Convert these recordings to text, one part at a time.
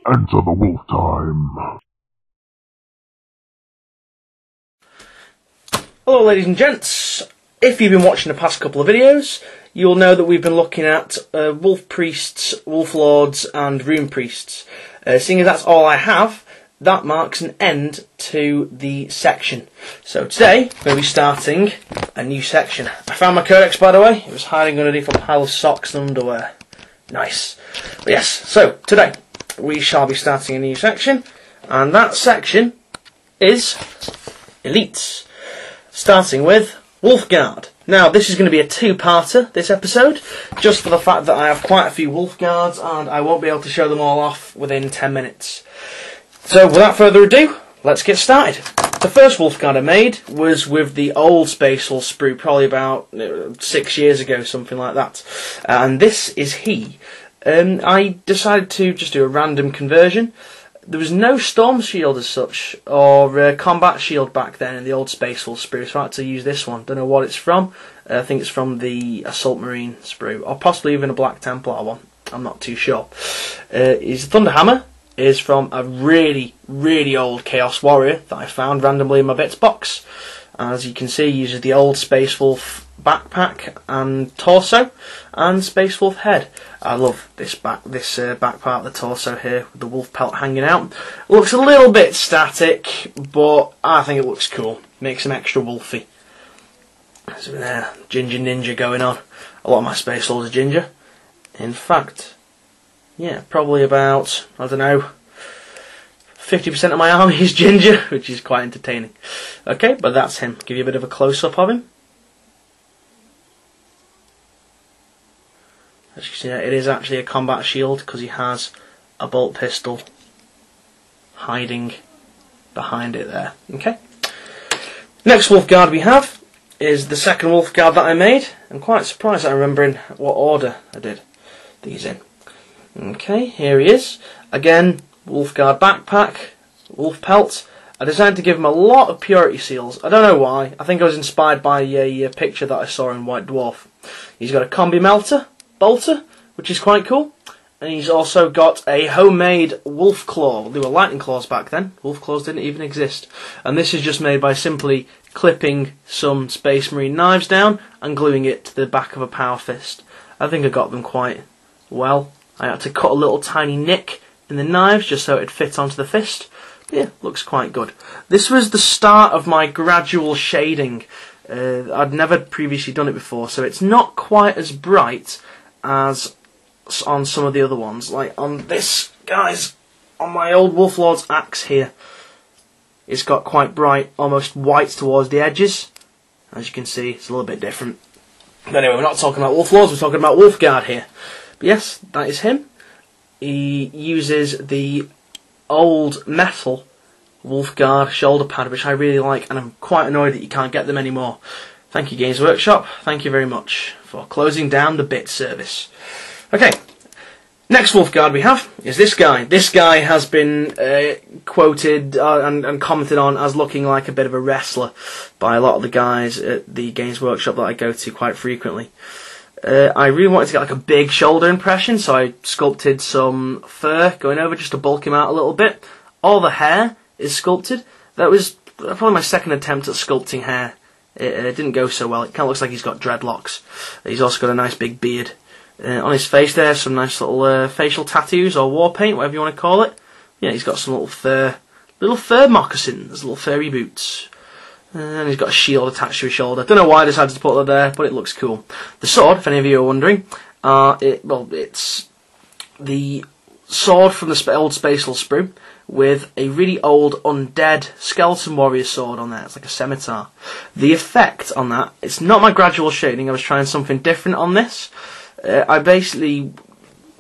Enter the wolf time. Hello ladies and gents, if you've been watching the past couple of videos, you'll know that we've been looking at wolf priests, wolf lords and rune priests. Seeing as that's all I have, that marks an end to the section. So today, we're going to be starting a new section. I found my codex, by the way. It was hiding underneath a pile of socks and underwear. Nice. But yes, so today we shall be starting a new section, and that section is elites. Starting with Wolfguard. Now, this is going to be a two-parter, this episode, just for the fact that I have quite a few Wolfguards and I won't be able to show them all off within 10 minutes. So, without further ado, let's get started. The first Wolfguard I made was with the old Space Wolf sprue, probably about 6 years ago, something like that. And this is he. I decided to just do a random conversion. There was no storm shield as such, or combat shield back then in the old Space Wolf sprue, so I had to use this one. Don't know what it's from. I think it's from the Assault Marine sprue, or possibly even a Black Templar one. I'm not too sure. His Thunderhammer is from a really, really old Chaos Warrior that I found randomly in my bits box. As you can see, he uses the old Space Wolf backpack and torso, and Space Wolf head. I love this back part of the torso here with the wolf pelt hanging out. Looks a little bit static, but I think it looks cool. Makes him extra wolfy. So there, ginger ninja going on. A lot of my Space Wolves are ginger. In fact, yeah, probably about, I don't know, 50% of my army is ginger, which is quite entertaining. Okay, but that's him. Give you a bit of a close-up of him. As you can see, it is actually a combat shield because he has a bolt pistol hiding behind it there. Okay. Next Wolfguard we have is the second Wolfguard that I made. I'm quite surprised at remembering what order I did these in. Okay, here he is. Again, Wolfguard backpack, wolf pelt. I decided to give him a lot of purity seals. I don't know why. I think I was inspired by a picture that I saw in White Dwarf. He's got a combi melter, bolter, which is quite cool. And he's also got a homemade wolf claw. They were lightning claws back then. Wolf claws didn't even exist. And this is just made by simply clipping some Space Marine knives down and gluing it to the back of a power fist. I think I got them quite well. I had to cut a little tiny nick in the knives just so it'd fit onto the fist. Yeah, looks quite good. This was the start of my gradual shading. I'd never previously done it before, so it's not quite as bright as on some of the other ones. Like on this, guys, on my old Wolf Lord's axe here, it's got quite bright, almost white towards the edges. As you can see, it's a little bit different. But anyway, we're not talking about Wolf Lords, we're talking about Wolfguard here. But yes, that is him. He uses the old metal Wolfguard shoulder pad, which I really like, and I'm quite annoyed that you can't get them anymore. Thank you, Games Workshop. Thank you very much for closing down the bit service. Okay, next Wolfguard we have is this guy. This guy has been quoted and commented on as looking like a bit of a wrestler by a lot of the guys at the Games Workshop that I go to quite frequently. I really wanted to get like a big shoulder impression, so I sculpted some fur going over just to bulk him out a little bit. All the hair is sculpted. That was probably my second attempt at sculpting hair. It didn't go so well. It kind of looks like he's got dreadlocks. He's also got a nice big beard. On his face there, some nice little facial tattoos or war paint, whatever you want to call it. Yeah, he's got some little fur moccasins, little furry boots. And he's got a shield attached to his shoulder. Don't know why I decided to put that there, but it looks cool. The sword, if any of you are wondering, it's the sword from the old Space Wolf sprue with a really old undead skeleton warrior sword on there. It's like a scimitar. The effect on that, it's not my gradual shading. I was trying something different on this. I basically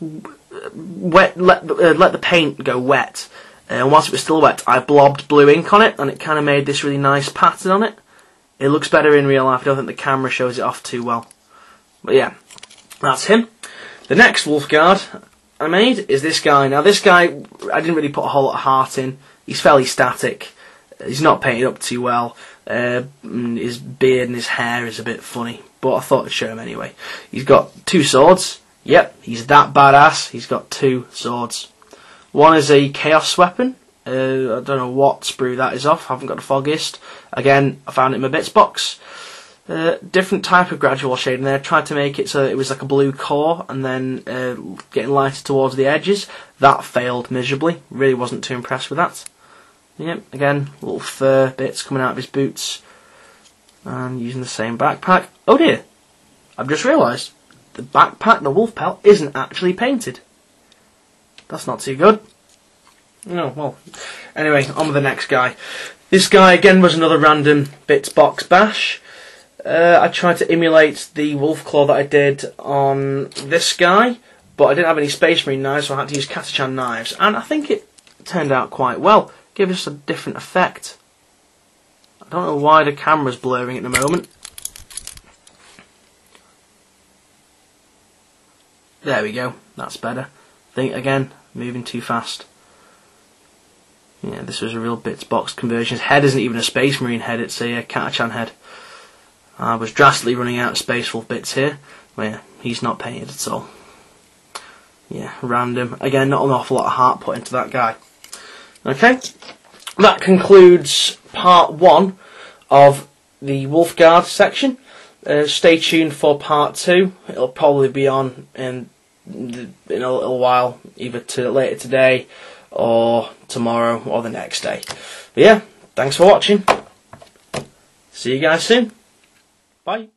let the paint go wet. And whilst it was still wet, I blobbed blue ink on it, and it kind of made this really nice pattern on it. It looks better in real life. I don't think the camera shows it off too well. But yeah, that's him. The next Wolfguard I made is this guy. Now this guy, I didn't really put a whole lot of heart in. He's fairly static. He's not painted up too well. His beard and his hair is a bit funny, but I thought I'd show him anyway. He's got two swords. Yep, he's that badass. He's got two swords. One is a chaos weapon. I don't know what sprue that is off. I haven't got the foggiest. Again, I found it in my bits box. Different type of gradual shading there. Tried to make it so it was like a blue core and then getting lighter towards the edges. That failed miserably. Really wasn't too impressed with that. Yep, again, little fur bits coming out of his boots. And using the same backpack. Oh dear, I've just realised the backpack, the wolf pelt, isn't actually painted. That's not too good. No, well, anyway, on with the next guy. This guy again was another random bits box bash. I tried to emulate the wolf claw that I did on this guy, but I didn't have any Space Marine knives, so I had to use Katachan knives, and I think it turned out quite well. Gave us a different effect. I don't know why the camera's blurring at the moment. There we go, that's better. I think, again, moving too fast. Yeah, this was a real bits box conversion. His head isn't even a Space Marine head, it's a Katachan head. I was drastically running out of Space Wolf bits here. Well, yeah, he's not painted at all. Yeah, random. Again, not an awful lot of heart put into that guy. Okay, that concludes part 1 of the Wolfguard section. Stay tuned for part 2. It'll probably be on in a little while, either later today or tomorrow or the next day. But yeah, thanks for watching. See you guys soon. Bye.